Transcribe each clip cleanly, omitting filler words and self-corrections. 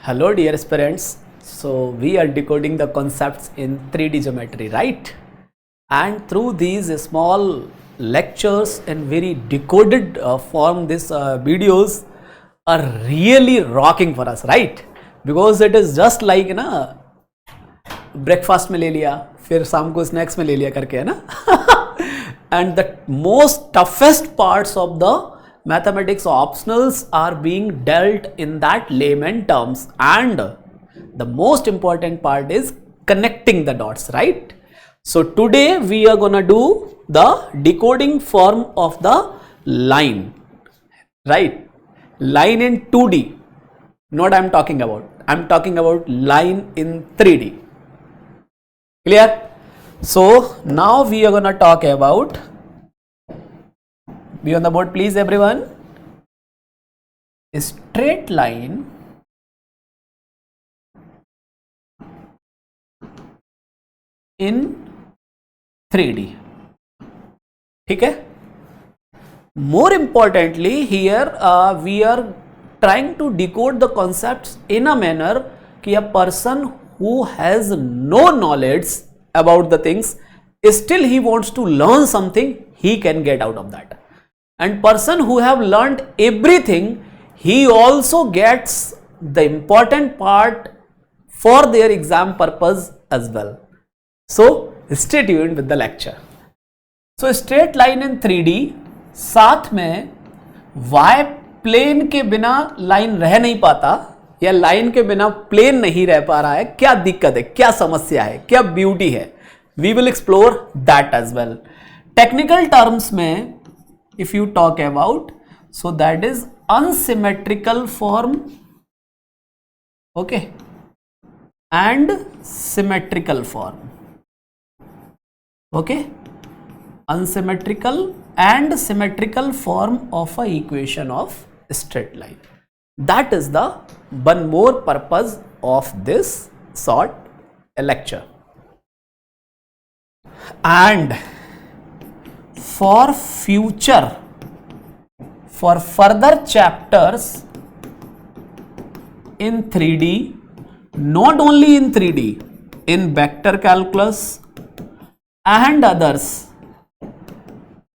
Hello dear aspirants. So we are decoding the concepts in 3D geometry, right? And through these small lectures and very decoded form, these videos are really rocking for us, right? Because it is just like ना breakfast में ले लिया फिर शाम को snacks में ले लिया करके, है ना. And the most toughest parts of the mathematics optionals are being dealt in that layman terms, and the most important part is connecting the dots, right? So today we are gonna do the decoding form of the line, right? Line in 2D, not I'm talking about line in 3D. Clear? So now we are gonna talk about, be on the board please everyone, a straight line in 3D. ठीक है? More importantly here we are trying to decode the concepts in a manner कि a person who has no knowledge about the things, still he wants to learn something, he can get out of that. And person who have learned everything, he also gets the important part for their exam purpose as well. So stay tuned with the lecture. So straight line in 3D, साथ में y plane के बिना line रह नहीं पाता या line के बिना प्लेन नहीं रह पा रहा है. क्या दिक्कत है, क्या समस्या है, क्या ब्यूटी है, we will explore that as well. Technical terms में if you talk about, so that is unsymmetrical form, okay, and symmetrical form, okay, unsymmetrical and symmetrical form of a equation of straight line. That is the one more purpose of this short lecture. And for further chapters in 3D, not only in 3D, in vector calculus and others,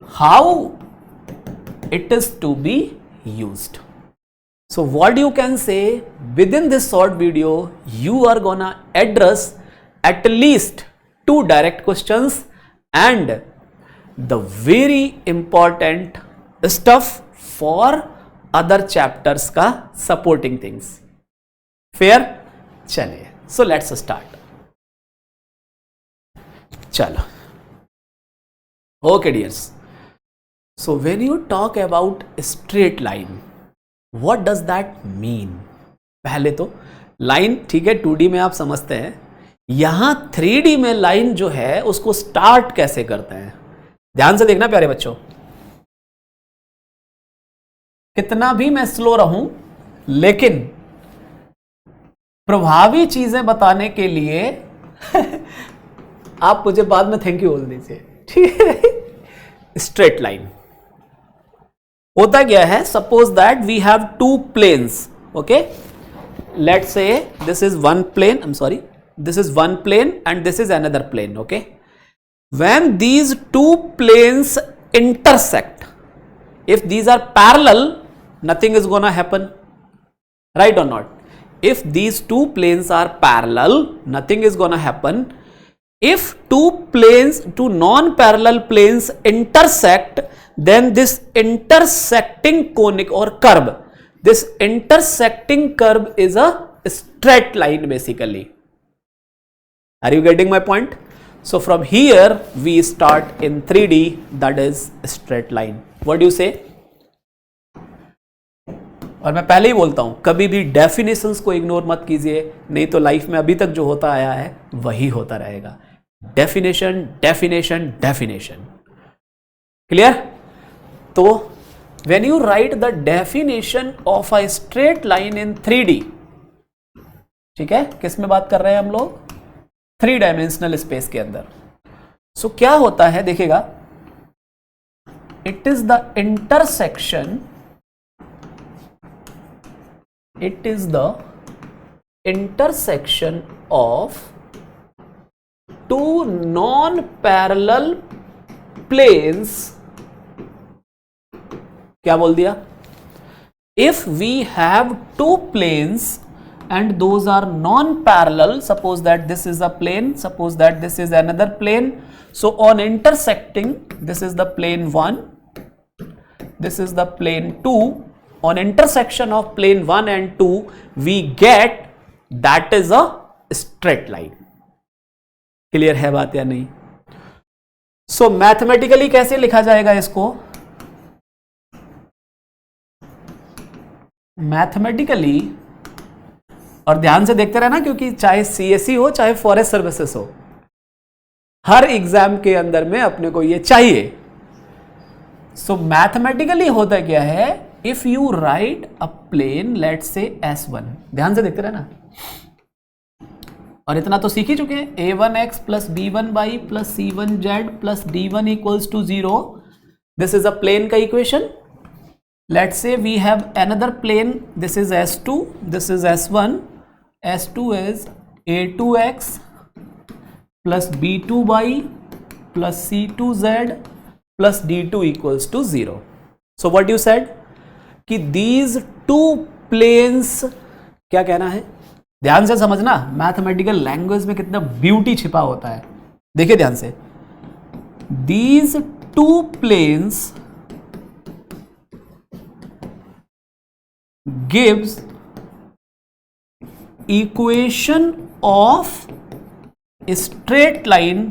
how it is to be used. So what you can say, within this short video you are gonna address at least 2 direct questions and the very important stuff for other chapters का supporting things. Fair? चलिए, so let's start. चलो, okay dears. So when you talk about straight line, what does that mean? पहले तो line ठीक है 2D में आप समझते हैं, यहां 3D में लाइन जो है उसको स्टार्ट कैसे करते हैं. ध्यान से देखना प्यारे बच्चों, कितना भी मैं स्लो रहूं लेकिन प्रभावी चीजें बताने के लिए आप मुझे बाद में थैंक यू बोल दीजिए, ठीक है. स्ट्रेट लाइन होता क्या है, suppose that we have 2 planes, okay, let's say this is one plane, I am sorry, this is one plane and this is another plane, okay. When these 2 planes intersect, if these are parallel, nothing is gonna happen, right or not? If these 2 planes are parallel, nothing is gonna happen. If 2 non-parallel planes intersect, then this intersecting conic or curve, this intersecting curve is a straight line basically. Are you getting my point? So from here we start in 3D, that is straight line. What do you say? और मैं पहले ही बोलता हूं, कभी भी definitions को ignore मत कीजिए, नहीं तो लाइफ में अभी तक जो होता आया है वही होता रहेगा. Definition definition definition. क्लियर? तो when you write the definition of a straight line in 3D, ठीक है, किस में बात कर रहे हैं हम लोग, 3 डायमेंशनल स्पेस के अंदर. सो क्या होता है देखिएगा, it is the intersection, it is the intersection of two non parallel planes, क्या बोल दिया, if we have two planes and those are non-parallel, suppose that this is a plane, suppose that this is another plane, so on intersecting, this is the plane 1, this is the plane 2, on intersection of plane 1 and 2 we get that is a straight line. Clear है बात या नहीं? सो mathematically कैसे लिखा जाएगा इसको? Mathematically, और ध्यान से देखते रहना क्योंकि चाहे सीएसई हो चाहे फॉरेस्ट सर्विसेज हो, हर एग्जाम के अंदर में अपने को ये चाहिए. सो मैथमेटिकली होता क्या है, if you write a plane let's say S1, ध्यान से देखते रहना, और इतना तो सीख ही चुके हैं, A1x plus B1y plus C1z plus D1 equals to 0. This is a plane का equation. Let's say we have another plane, this is S2, this is S1, S2 is A2x plus B2y plus C2z plus D2 equals to 0. So what you said कि these two planes, क्या कहना है, ध्यान से समझना, mathematical language में कितना beauty छिपा होता है. देखिए ध्यान से, these two planes gives equation of straight line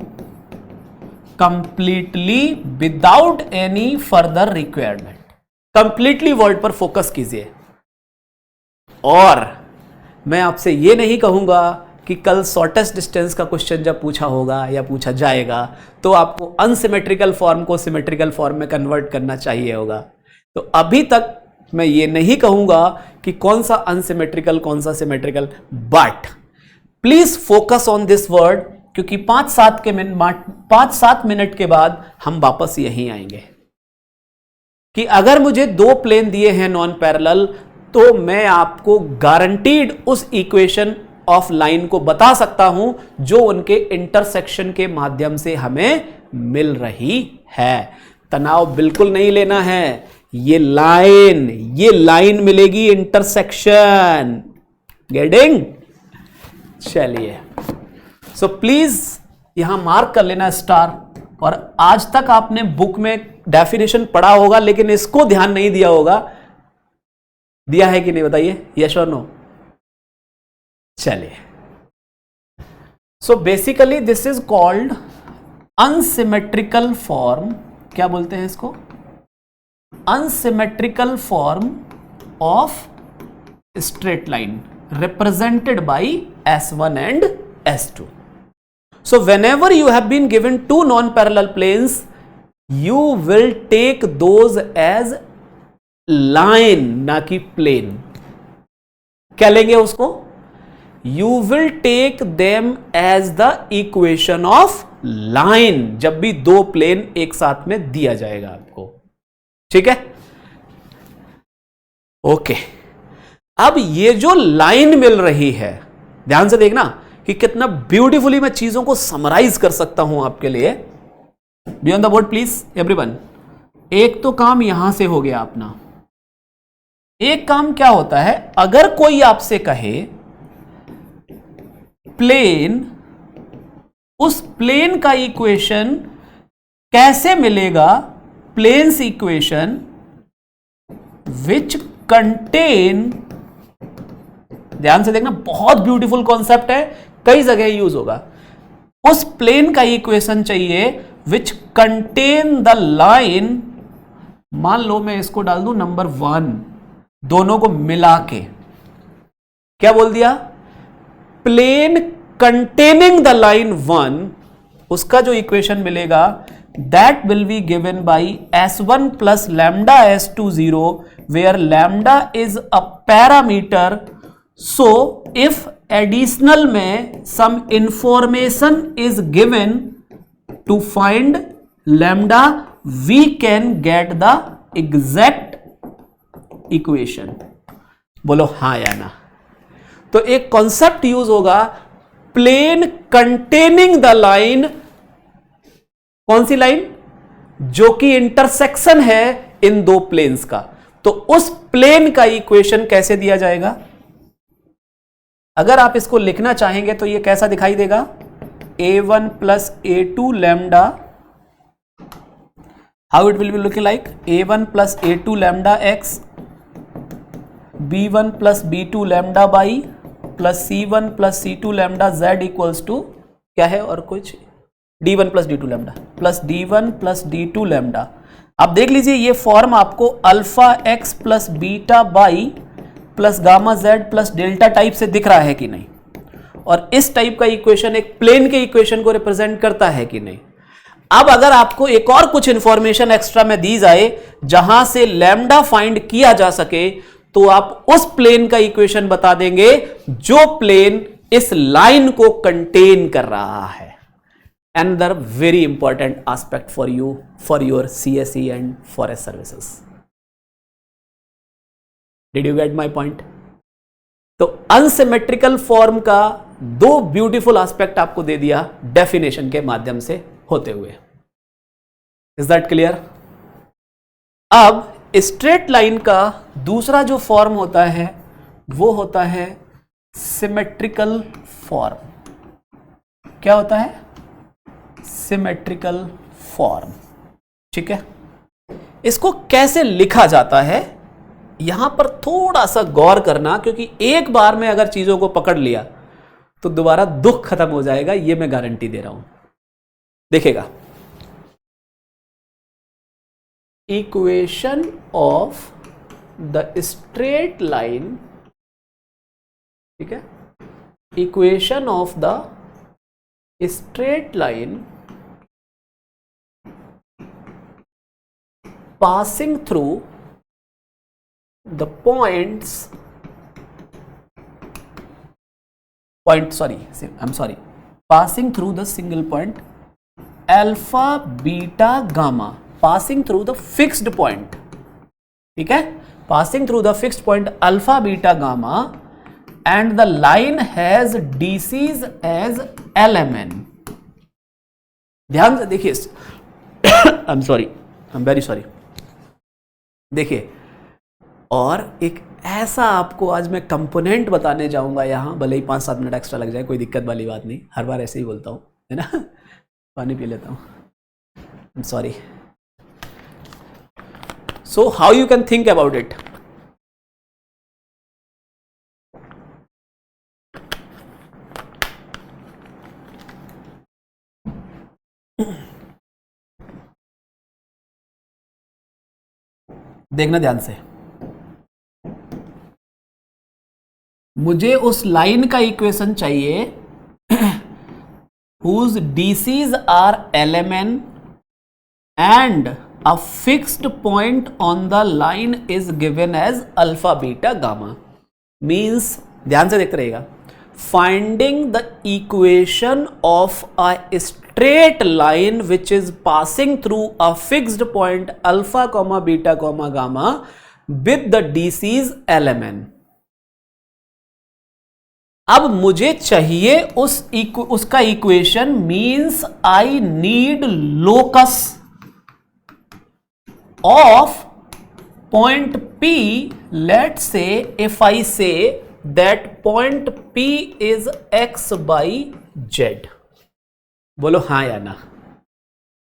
completely without any further requirement. completely word पर फोकस कीजिए. और मैं आपसे ये नहीं कहूंगा कि कल शॉर्टेस्ट डिस्टेंस का क्वेश्चन जब पूछा होगा या पूछा जाएगा तो आपको अनसिमेट्रिकल फॉर्म को सिमेट्रिकल फॉर्म में कन्वर्ट करना चाहिए होगा. तो अभी तक मैं ये नहीं कहूंगा कि कौन सा अनसिमेट्रिकल कौन सा symmetrical, but please focus on this word, क्योंकि 5-7 मिनट के बाद हम वापस यहीं आएंगे कि अगर मुझे दो प्लेन दिए हैं नॉन पैरेलल तो मैं आपको गारंटीड उस इक्वेशन ऑफ लाइन को बता सकता हूं जो उनके इंटरसेक्शन के माध्यम से हमें मिल रही है. तनाव बिल्कुल नहीं लेना है, ये लाइन मिलेगी इंटरसेक्शन. गेटिंग? चलिए, सो प्लीज यहां मार्क कर लेना स्टार. और आज तक आपने बुक में डेफिनेशन पढ़ा होगा लेकिन इसको ध्यान नहीं दिया होगा. दिया है कि नहीं बताइए, यस और नो? चलिए, so basically this is called unsymmetrical form. क्या बोलते हैं इसको? unsymmetrical form of straight line represented by S1 and S2. So whenever you have been given two non-parallel planes, you will take those as line, ना कि plane. क्या लेंगे उसको? You will take them as the equation of line जब भी दो plane एक साथ में दिया जाएगा आपको. ठीक है, ओके. अब ये जो लाइन मिल रही है, ध्यान से देखना कि कितना ब्यूटीफुली मैं चीजों को समराइज कर सकता हूं आपके लिए. B on the board please everyone. एक तो काम यहां से हो गया अपना. एक काम क्या होता है, अगर कोई आपसे कहे प्लेन, उस प्लेन का इक्वेशन कैसे मिलेगा? प्लेन्स इक्वेशन विच कंटेन, ध्यान से देखना, बहुत ब्यूटीफुल कॉन्सेप्ट है, कई जगह यूज होगा. उस प्लेन का इक्वेशन चाहिए विच कंटेन द लाइन. मान लो मैं इसको डाल दूं नंबर 1, दोनों को मिला के. क्या बोल दिया? प्लेन कंटेनिंग द लाइन 1, उसका जो इक्वेशन मिलेगा that will be given by S1 plus lambda S2 0, where lambda is a parameter. So if additional में some information is given to find lambda, we can get the exact equation. बोलो हाँ या ना? तो एक concept use होगा, plane containing the line. कौन सी line? जो कि इंटरसेक्शन है इन दो प्लेन्स का। तो उस प्लेन का इक्वेशन कैसे दिया जाएगा? अगर आप इसको लिखना चाहेंगे तो ये कैसा दिखाई देगा? a1 plus a2 lambda, how it will be looking like? a1 plus a2 lambda x, b1 plus b2 lambda y plus c1 plus c2 lambda z equals to क्या है और कुछ d1 plus d2 lambda plus d1 plus d2 lambda. आप देख लीजिए ये form आपको alpha x plus beta y plus gamma z plus delta type से दिख रहा है कि नहीं, और इस टाइप का इक्वेशन एक प्लेन के इक्वेशन को रिप्रेजेंट करता है कि नहीं। अब अगर आपको एक और कुछ इंफॉर्मेशन एक्स्ट्रा में दी जाए जहां से लैम्डा फाइंड किया जा सके, तो आप उस प्लेन का इक्वेशन बता देंगे जो प्लेन इस लाइन को कंटेन कर रहा है। Another very important aspect for you for your CSE and forest services. Did you get my point? तो अनसिमेट्रिकल फॉर्म का दो ब्यूटीफुल एस्पेक्ट आपको दे दिया डेफिनेशन के माध्यम से होते हुए। Is that clear? अब स्ट्रेट लाइन का दूसरा जो फॉर्म होता है वो होता है सिमेट्रिकल फॉर्म। क्या होता है? Symmetrical form. ठीक है, इसको कैसे लिखा जाता है यहां पर थोड़ा सा गौर करना, क्योंकि एक बार में अगर चीजों को पकड़ लिया तो दोबारा दुख खत्म हो जाएगा, ये मैं गारंटी दे रहा हूं। देखिएगा, equation of the straight line, ठीक है, equation of the straight line passing through the passing through the single point alpha beta gamma, passing through the fixed point, ठीक है, passing through the fixed point alpha beta gamma, and the line has DCs as LMN। ध्यान से देखिए, I'm very sorry। देखिए, और एक ऐसा आपको आज मैं कंपोनेंट बताने जाऊंगा यहां, भले ही 5-7 मिनट एक्स्ट्रा लग जाए, कोई दिक्कत वाली बात नहीं, हर बार ऐसे ही बोलता हूं, है ना। पानी पी लेता हूं, आई am sorry. So how you can think about it? देखना ध्यान से, मुझे उस लाइन का इक्वेशन चाहिए whose DCs are LMN and a fixed point on the line is given as alpha beta gamma। means ध्यान से देखते रहिएगा, finding the equation of a straight line which is passing through a fixed point alpha comma beta comma gamma with the DCs LMN। अब मुझे चाहिए उसका equation, means I need locus of point P। Let's say if I say that point P is x by z। बोलो हाँ या ना।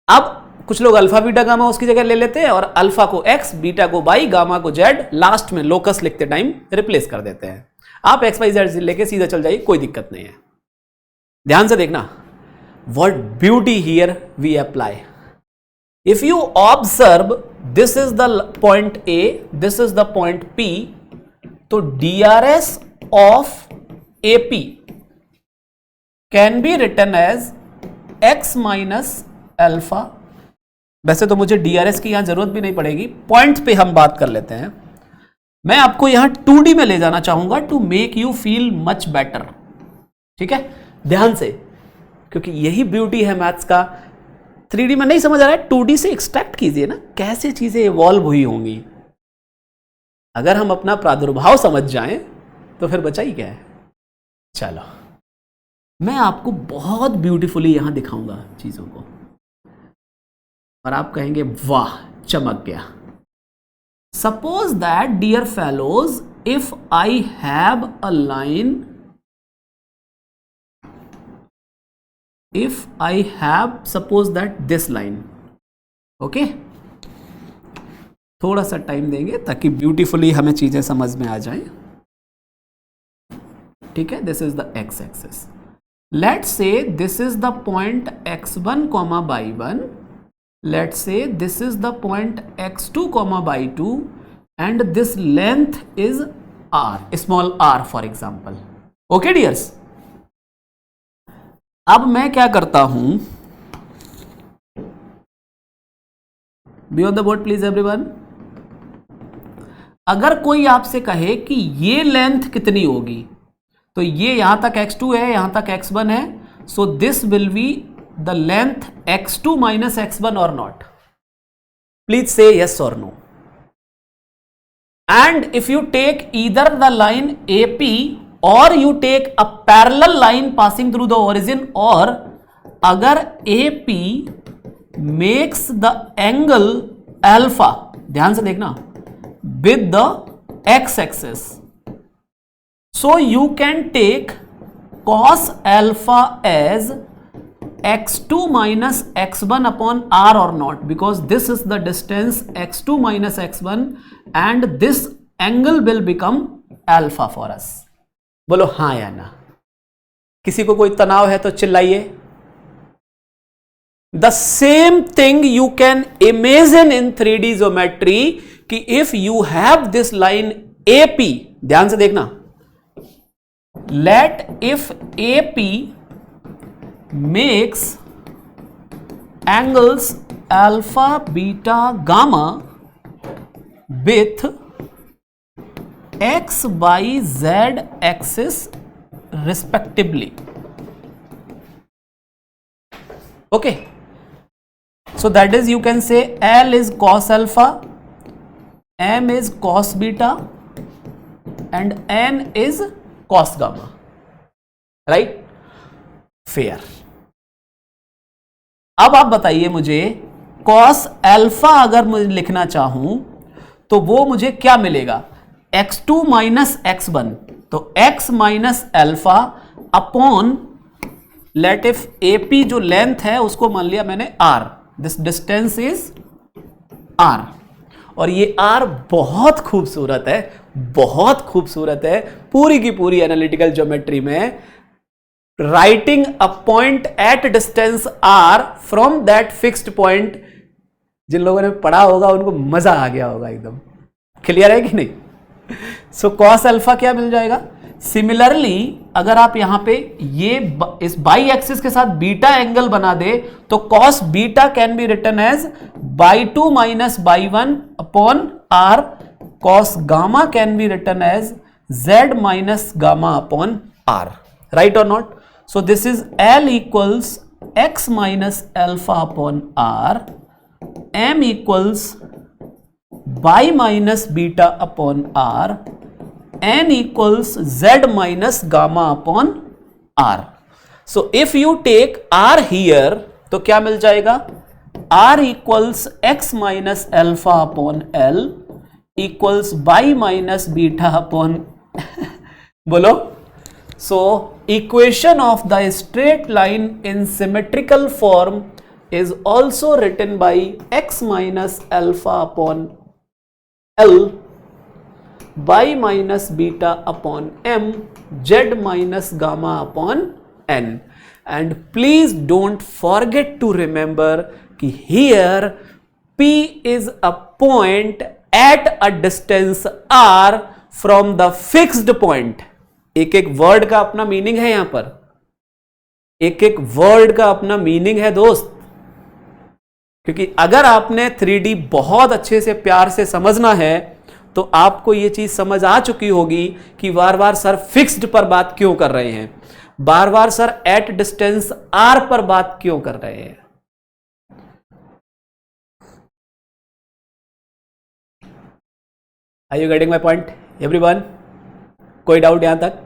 अब कुछ लोग अल्फा बीटा गामा उसकी जगह ले लेते हैं और अल्फा को x, बीटा को y, गामा को z, लास्ट में लोकस लिखते टाइम रिप्लेस कर देते हैं। आप x y z लेके सीधा चल जाइए, कोई दिक्कत नहीं है। ध्यान से देखना, what beauty here we apply. If you observe, this is the point A, this is the point P, तो DRS of AP can be written as x minus alpha. वैसे तो मुझे DRS की यहां जरूरत भी नहीं पड़ेगी, पॉइंट पे हम बात कर लेते हैं। मैं आपको यहां 2D में ले जाना चाहूंगा to make you feel much better. ठीक है, ध्यान से, क्योंकि यही ब्यूटी है मैथ्स का। 3D में नहीं समझ आ रहा है, 2D से एक्सट्रैक्ट कीजिए ना, कैसे चीजें इवॉल्व हुई होंगी। अगर हम अपना प्रादुर्भाव समझ जाएं तो फिर बचा ही क्या है। चलो मैं आपको बहुत ब्यूटीफुली यहां दिखाऊंगा चीजों को और आप कहेंगे वाह चमक गया. Suppose that dear fellows, if I have a line, if I have suppose that this line, okay, थोड़ा सा टाइम देंगे ताकि ब्यूटीफुली हमें चीजें समझ में आ जाएं. ठीक है, this is the x axis. Let's say this is the point x1 comma y1, let's say this is the point x2 comma y2 and this length is r, small r for example. Okay dears, अब मैं क्या करता हूं, B on the board please everyone. अगर कोई आपसे कहे कि ये लेंथ कितनी होगी, तो ये यहां तक x2 है, यहां तक x1 है, so this will be the length x2 minus x1 और नॉट. प्लीज से यस और no. And if you take either the line AP or you take a parallel line passing through the origin, or अगर AP makes the angle alpha, ध्यान से देखना, with the x axis, so you can take cos alpha as x2 minus x1 upon r or not, because this is the distance x2 minus x1 and this angle will become alpha for us. बोलो हाँ या ना. किसी को कोई तनाव है तो चिल्लाइए. The same thing you can imagine in 3D geometry कि if you have this line AP, ध्यान से देखना, let if AP makes angles alpha beta gamma with x, y, z axis respectively. Okay, so that is, you can say L is cos alpha, M is cos beta and N is cos gamma, right? Fair. अब आप बताइए मुझे, cos alpha अगर मुझे लिखना चाहूं तो वो मुझे क्या मिलेगा, x2 माइनस x1, तो x minus alpha upon, let if AP जो लेंथ है उसको मान लिया मैंने r, this distance is r, और ये r बहुत खूबसूरत है, बहुत खूबसूरत है. पूरी की पूरी एनालिटिकल ज्योमेट्री में writing a point at distance r from that fixed point, जिन लोगों ने पढ़ा होगा उनको मजा आ गया होगा, एकदम क्लियर है कि नहीं. सो कॉस अल्फा क्या मिल जाएगा. सिमिलरली अगर आप यहां पे ये इस बाई एक्सिस के साथ बीटा एंगल बना दे तो cos beta can be written as बाई2 माइनस बाई1 upon r. Cos gamma can be written as z minus gamma upon r, right और not. So this is L equals x minus alpha upon r, M equals y minus beta upon r, n equals z minus gamma upon r. So if you take r here, तो क्या मिल जाएगा, r equals x minus alpha upon L equals y minus beta upon बोलो. So equation of the straight line in symmetrical form is also written by x minus alpha upon L, y minus beta upon m, z minus gamma upon n. And please don't forget to remember कि here P is a point at a distance r from the fixed point. एक एक word का अपना meaning है, यहां पर एक एक वर्ड का अपना मीनिंग है दोस्त. क्योंकि अगर आपने 3D बहुत अच्छे से प्यार से समझना है तो आपको यह चीज समझ आ चुकी होगी कि बार बार सर फिक्स्ड पर बात क्यों कर रहे हैं, बार बार सर एट डिस्टेंस r पर बात क्यों कर रहे हैं. Are you getting my point everyone? कोई डाउट यहां तक?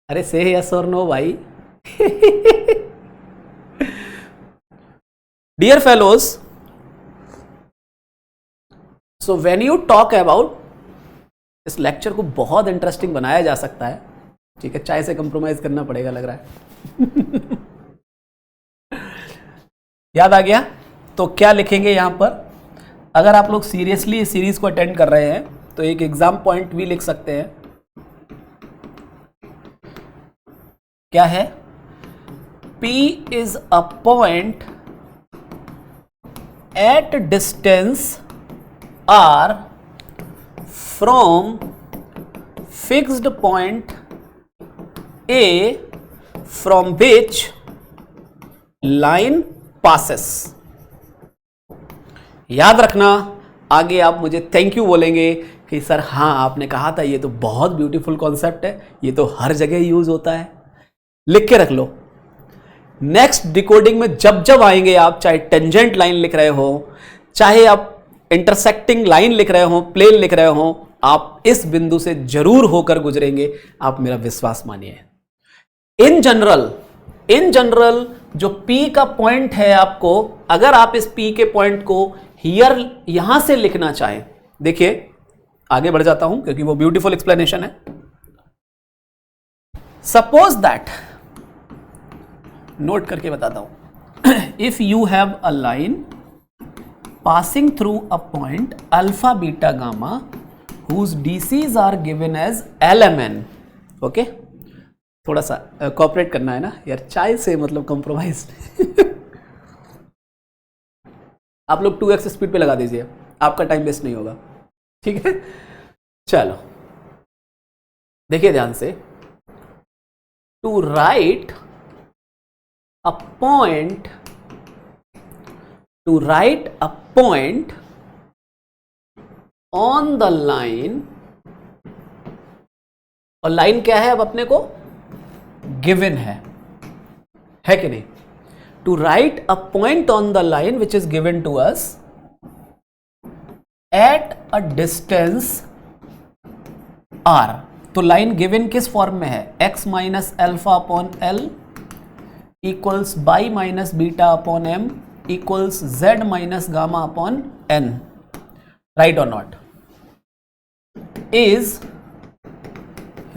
अरे से यस और नो भाई. Dear fellows, so when you talk about, इस लेक्चर को बहुत इंटरेस्टिंग बनाया जा सकता है. ठीक है, चाय से कंप्रोमाइज करना पड़ेगा लग रहा है. याद आ गया? तो क्या लिखेंगे यहां पर? अगर आप लोग सीरियसली इस सीरीज को अटेंड कर रहे हैं तो एक एग्जाम पॉइंट भी लिख सकते हैं. क्या है? P is a point at distance R from fixed point A from which line passes. याद रखना, आगे आप मुझे थैंक यू बोलेंगे कि सर हाँ आपने कहा था, ये तो बहुत ब्यूटीफुल कॉन्सेप्ट है, ये तो हर जगह यूज होता है. लिख के रख लो. नेक्स्ट डिकोडिंग में जब जब आएंगे आप, चाहे टेंजेंट लाइन लिख रहे हो, चाहे आप इंटरसेक्टिंग लाइन लिख रहे हो, प्लेन लिख रहे हो, आप इस बिंदु से जरूर होकर गुजरेंगे, आप मेरा विश्वास मानिए. इन जनरल जो P का पॉइंट है, आपको अगर आप इस P के पॉइंट को हियर यहां से लिखना चाहें, देखिए आगे बढ़ जाता हूं क्योंकि वो ब्यूटीफुल एक्सप्लेनेशन है. सपोज दैट, नोट करके बताता हूं, if you have a line passing through a point alpha beta gamma whose DCs are given as LMN. Okay, थोड़ा सा कॉपरेट करना है ना यार, चाय से मतलब कॉम्प्रोमाइज. आप लोग 2x स्पीड पे लगा दीजिए, आपका टाइम वेस्ट नहीं होगा. ठीक है, चलो देखिए ध्यान से. To write a point, to write a point on the line, और लाइन क्या है अब अपने को गिवन है कि नहीं? To write a point on the line which is given to us at a distance r. तो लाइन गिवन किस फॉर्म में है? x minus alpha upon L equals y minus beta upon M equals z minus gamma upon n. Right और not? Is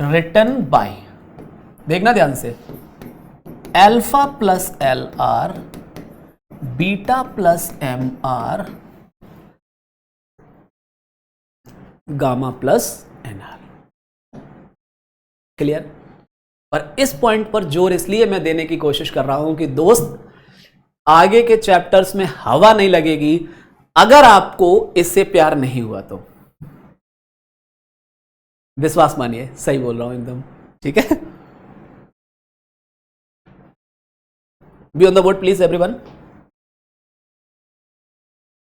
written by, देखना ध्यान से, alpha plus L R beta plus M R gamma plus N R. Clear? और इस point पर जोर इसलिए मैं देने की कोशिश कर रहा हूं कि दोस्त, आगे के चैप्टर्स में हवा नहीं लगेगी अगर आपको इससे प्यार नहीं हुआ तो. विश्वास मानिए, सही बोल रहा हूं एकदम. ठीक है, be on the board please everyone.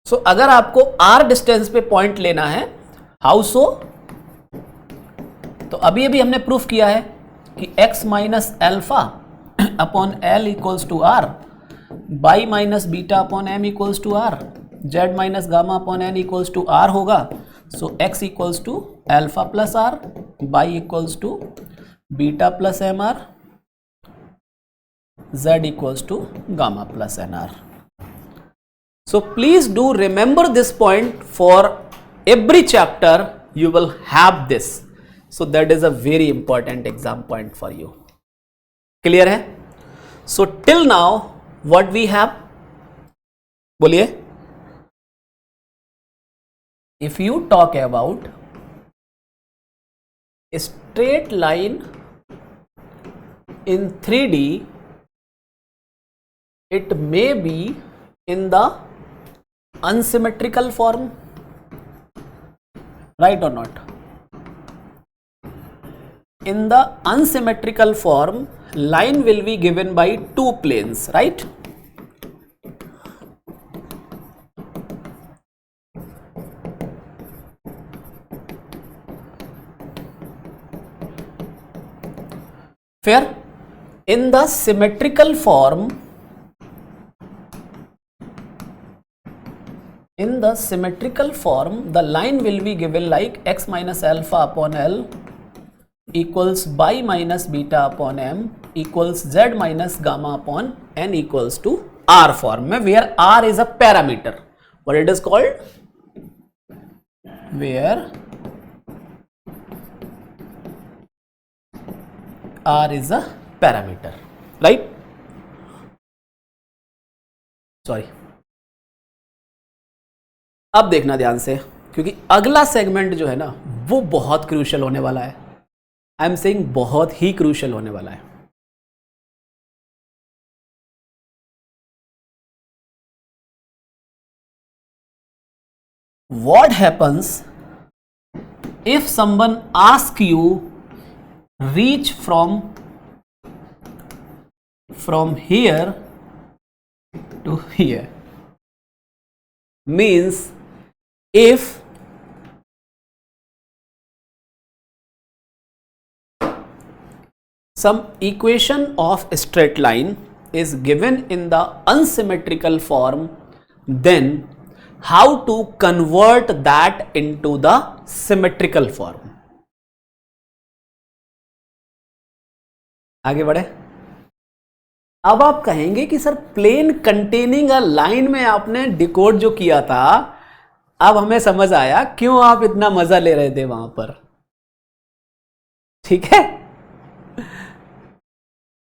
So अगर आपको r डिस्टेंस पे पॉइंट लेना है, हाउ सो? तो अभी अभी हमने प्रूफ किया है कि x minus alpha upon L equals to R, y minus beta upon M equals to R, z minus gamma upon N equals to R होगा. So x equals to alpha plus R, y equals to beta plus M R, z equals to gamma plus nr. So please do remember this point. For every chapter you will have this, so that is a very important exam point for you. Clear है? So till now what we have, बोलिए. If you talk about a straight line in 3D, it may be in the unsymmetrical form, right or not? In the unsymmetrical form, line will be given by two planes, right? Fair? In the symmetrical form, the line will be given like x minus alpha upon L equals y minus beta upon m equals z minus gamma upon n equals to r form में, where r is a parameter. What it is called? Where r is a parameter, right? Sorry. अब देखना ध्यान से, क्योंकि अगला segment जो है ना वो बहुत क्रूशियल होने वाला है. आई एम सेइंग बहुत ही क्रूशियल होने वाला है. What happens if someone asks you reach from here to here? Means if some equation of a straight line is given in the unsymmetrical form, then how to convert that into the symmetrical form? आगे बढ़े. अब आप कहेंगे कि sir plane containing a line में आपने decode जो किया था, अब हमें समझ आया क्यों आप इतना मजा ले रहे थे वहां पर. ठीक है,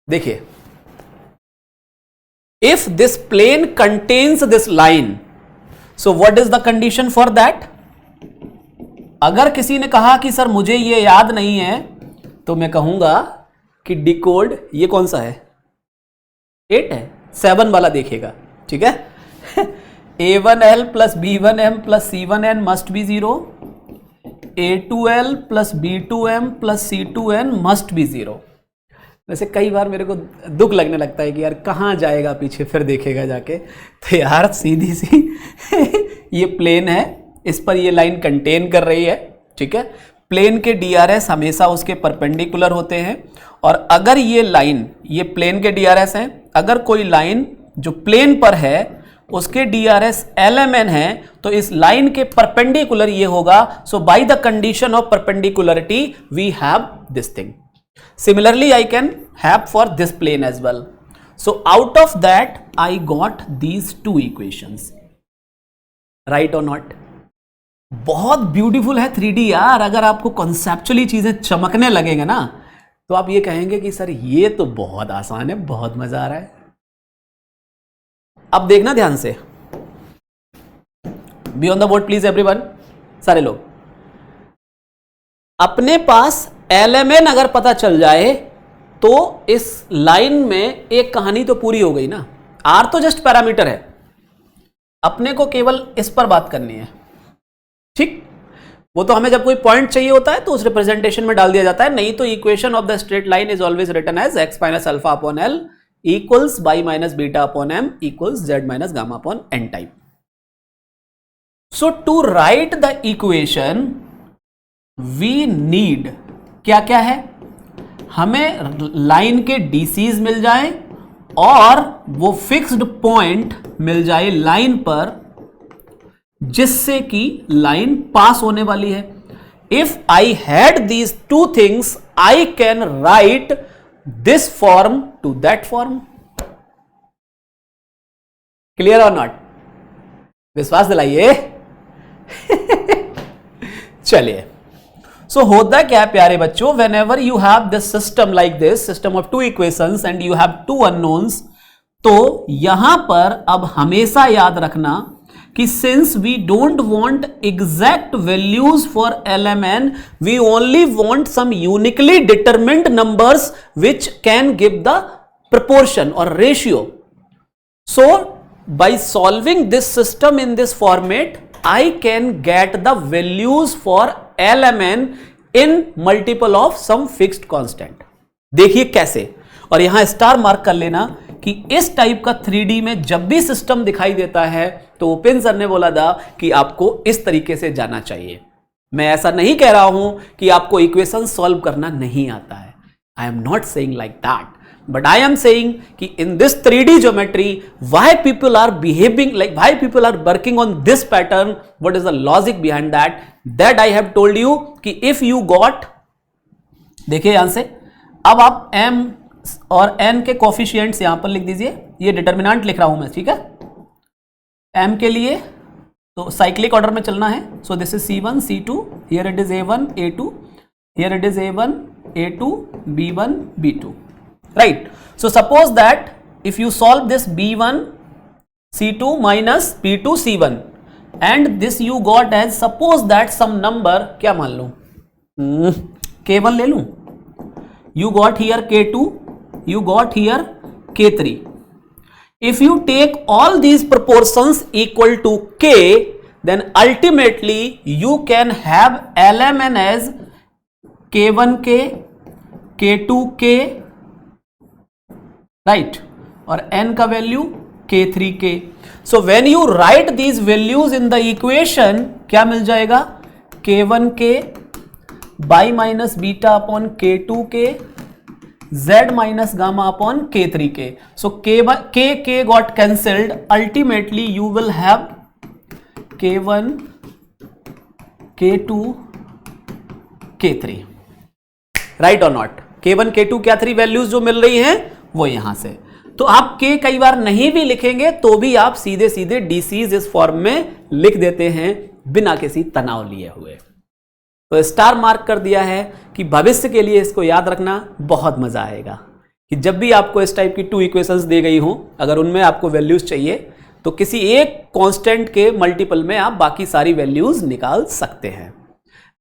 देखिए, if this plane contains this line, so what is the condition for that? अगर किसी ने कहा कि सर मुझे ये याद नहीं है, तो मैं कहूंगा कि डिकोड ये कौन सा है, 8 है, 7 वाला देखिएगा. ठीक है, a1l plus b1m plus c1n must be 0, a2l plus b2m plus c2n must be 0. वैसे कई बार मेरे को दुख लगने लगता है कि यार कहाँ जाएगा पीछे, फिर देखेगा जाके. तो यार सीधी सी ये प्लेन है, इस पर ये लाइन कंटेन कर रही है. ठीक है, प्लेन के DRS हमेशा उसके परपेंडिकुलर होते हैं, और अगर ये लाइन, ये प्लेन के DRS हैं, अगर कोई लाइन जो प्लेन पर है उसके DRS LMN है, तो इस लाइन के परपेंडिकुलर ये होगा. So by the condition of perpendicularity we have this thing. Similarly, I can have for this plane as well. So out of that, I got these two equations. Right or not? बहुत beautiful है 3D यार. अगर आपको conceptually चीजें चमकने लगेंगे ना, तो आप ये कहेंगे कि सर ये तो बहुत आसान है, बहुत मजा आ रहा है. अब देखना ध्यान से. B on the board please everyone. सारे लोग अपने पास LMN अगर पता चल जाए तो इस लाइन में एक कहानी तो पूरी हो गई ना. R तो जस्ट पैरामीटर है, अपने को केवल इस पर बात करनी है. ठीक, वो तो हमें जब कोई पॉइंट चाहिए होता है तो उस रिप्रेजेंटेशन में डाल दिया जाता है. नहीं तो equation of the straight line is always written as x minus alpha upon L equals y minus beta upon m equals z minus gamma upon n type. So to write the equation we need क्या क्या है? हमें line के DCs मिल जाए और वो fixed point मिल जाए line पर जिससे कि लाइन पास होने वाली है. If I had these two things I can write this form to that form. Clear और नॉट? विश्वास दिलाइए. चलिए, सो होता क्या है प्यारे बच्चों, whenever you have this system like this, system of two equations and you have two unknowns, तो यहां पर अब हमेशा याद रखना कि since we don't want exact values for LMN, we only want some uniquely determined numbers which can give the proportion or ratio. So by solving this system in this format, I can get the values for LMN in multiple of some fixed constant. देखिए कैसे, और यहां star mark कर लेना कि इस type का 3D में जब भी सिस्टम दिखाई देता है तो ओपन सर ने बोला था कि आपको इस तरीके से जाना चाहिए. मैं ऐसा नहीं कह रहा हूं कि आपको इक्वेशन सॉल्व करना नहीं आता है. I am not saying like that, but I am saying कि in this 3D geometry, why people are behaving like, why people are working on this pattern, what is the logic behind that, that I have told you कि if you got देखिए यहां से, अब आप m और n के coefficients यहां पर लिख दीजिए, ये डिटर्मिनेंट लिख रहा हूं मैं, ठीक है। m के लिए तो साइक्लिक ऑर्डर में चलना है, so this is C1 C2, here it is A1 A2, here it is A1 A2 B1 B2, right. So suppose that if you solve this B1 C2 minus P2 C1 and this you got as, suppose that some number, क्या मान लूं, K1 ले लूं, you got here K2, you got here K3. If you take all these proportions equal to K, then ultimately you can have LMN as K1K, K2K, right, और N का value K3K. So when you write these values in the equation, क्या मिल जाएगा, K1K by minus beta upon K2K, Z minus gamma upon K3K. So K got cancelled. Ultimately you will have K1, K2, K3, right or not? K1, K2, K3 values जो मिल रही हैं वो यहां से, तो आप K कई बार नहीं भी लिखेंगे तो भी आप सीधे सीधे DCs इस फॉर्म में लिख देते हैं बिना किसी तनाव लिए हुए। तो स्टार मार्क कर दिया है कि भविष्य के लिए इसको याद रखना, बहुत मजा आएगा कि जब भी आपको इस टाइप की 2 इक्वेशंस दी गई हो, अगर उनमें आपको वैल्यूज चाहिए तो किसी एक कांस्टेंट के मल्टीपल में आप बाकी सारी वैल्यूज निकाल सकते हैं।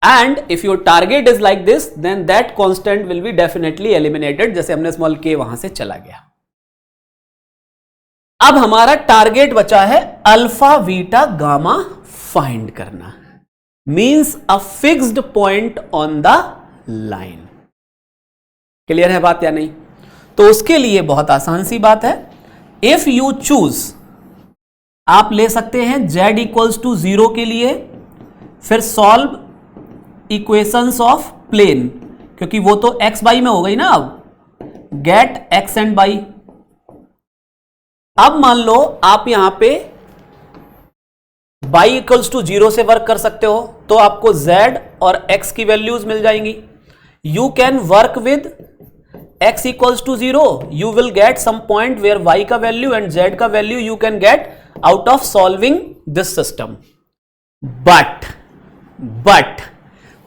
And if your target is like this, then that constant will be definitely eliminated, जैसे हमने स्मॉल k वहां से चला गया। अब हमारा टारगेट बचा है अल्फा बीटा गामा फाइंड करना, means a fixed point on the line. Clear है बात या नहीं? तो उसके लिए बहुत आसान सी बात है, इफ यू चूज, आप ले सकते हैं z इक्वल्स टू 0 के लिए, फिर सॉल्व इक्वेशंस ऑफ प्लेन, क्योंकि वो तो x बाई में हो गई ना, अब गेट x एंड बाई। अब मान लो आप यहां पे y इक्वल्स टू 0 से वर्क कर सकते हो, तो आपको z और x की वैल्यूज मिल जाएंगी। You can work with x equals to 0, you will get some point where y का वैल्यू एंड z का value you can get out of solving this system. But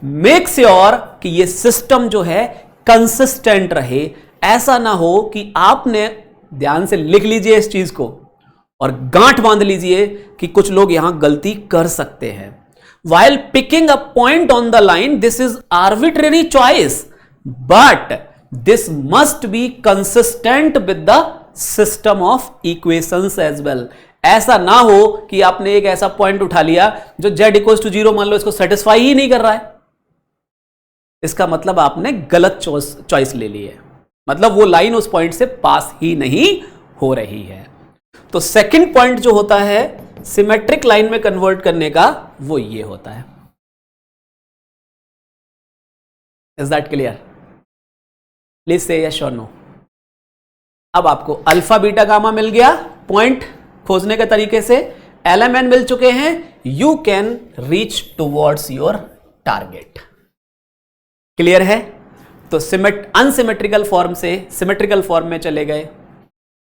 make sure कि ये system जो है consistent रहे। ऐसा ना हो कि आपने, ध्यान से लिख लीजिए इस चीज को और गांठ बांध लीजिए कि कुछ लोग यहां गलती कर सकते हैं। While picking a point on the line, this is arbitrary choice, but this must be consistent with the system of equations as well. ऐसा ना हो कि आपने एक ऐसा पॉइंट उठा लिया जो z इक्वल्स टू 0 मान लो इसको सेटिस्फाई ही नहीं कर रहा है, इसका मतलब आपने गलत चॉइस ले ली है, मतलब वो लाइन उस पॉइंट से पास ही नहीं हो रही है। तो सेकंड पॉइंट जो होता है सिमेट्रिक लाइन में कन्वर्ट करने का, वो ये होता है। Is that clear? Please say yes और नो। अब आपको अल्फा बीटा गामा मिल गया, पॉइंट खोजने के तरीके से LMN मिल चुके हैं, you can reach towards your target. Clear है? तो अनसिमेट्रिकल फॉर्म से सिमेट्रिकल फॉर्म में चले गए।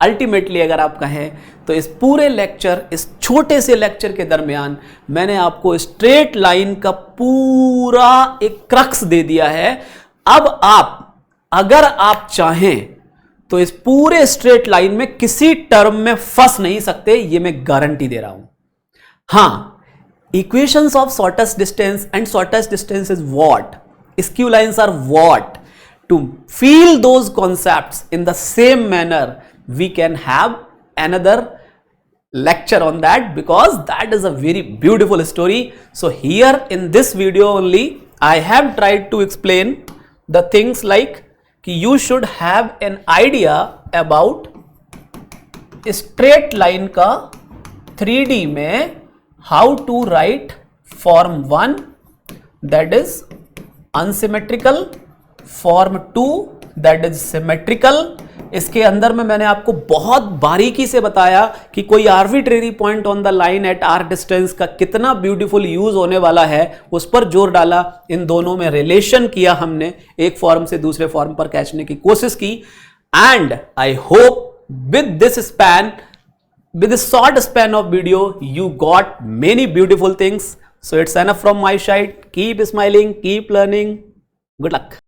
अल्टीमेटली अगर आप कहें तो इस पूरे लेक्चर, इस छोटे से लेक्चर के दरमियान मैंने आपको स्ट्रेट लाइन का पूरा एक क्रक्स दे दिया है। अब आप, अगर आप चाहें तो इस पूरे स्ट्रेट लाइन में किसी टर्म में फंस नहीं सकते, ये मैं गारंटी दे रहा हूं। हां, equations of shortest distance and shortest distance is what, skew lines are what? To feel those concepts in the same manner, we can have another lecture on that, because that is a very beautiful story. So here in this video only I have tried to explain the things like कि you should have an idea about straight line का 3D में how to write form 1, that is unsymmetrical, form 2 that is symmetrical, इसके अंदर में मैंने आपको बहुत बारीकी से बताया कि कोई arbitrary point on the line at R distance का कितना ब्यूटीफुल यूज होने वाला है, उस पर जोर डाला। इन दोनों में रिलेशन किया हमने, एक फॉर्म से दूसरे फॉर्म पर खींचने की कोशिश की। And I hope with this span, with this short span of video, you got many beautiful things. So it's enough from my side. Keep smiling, keep learning. Good luck.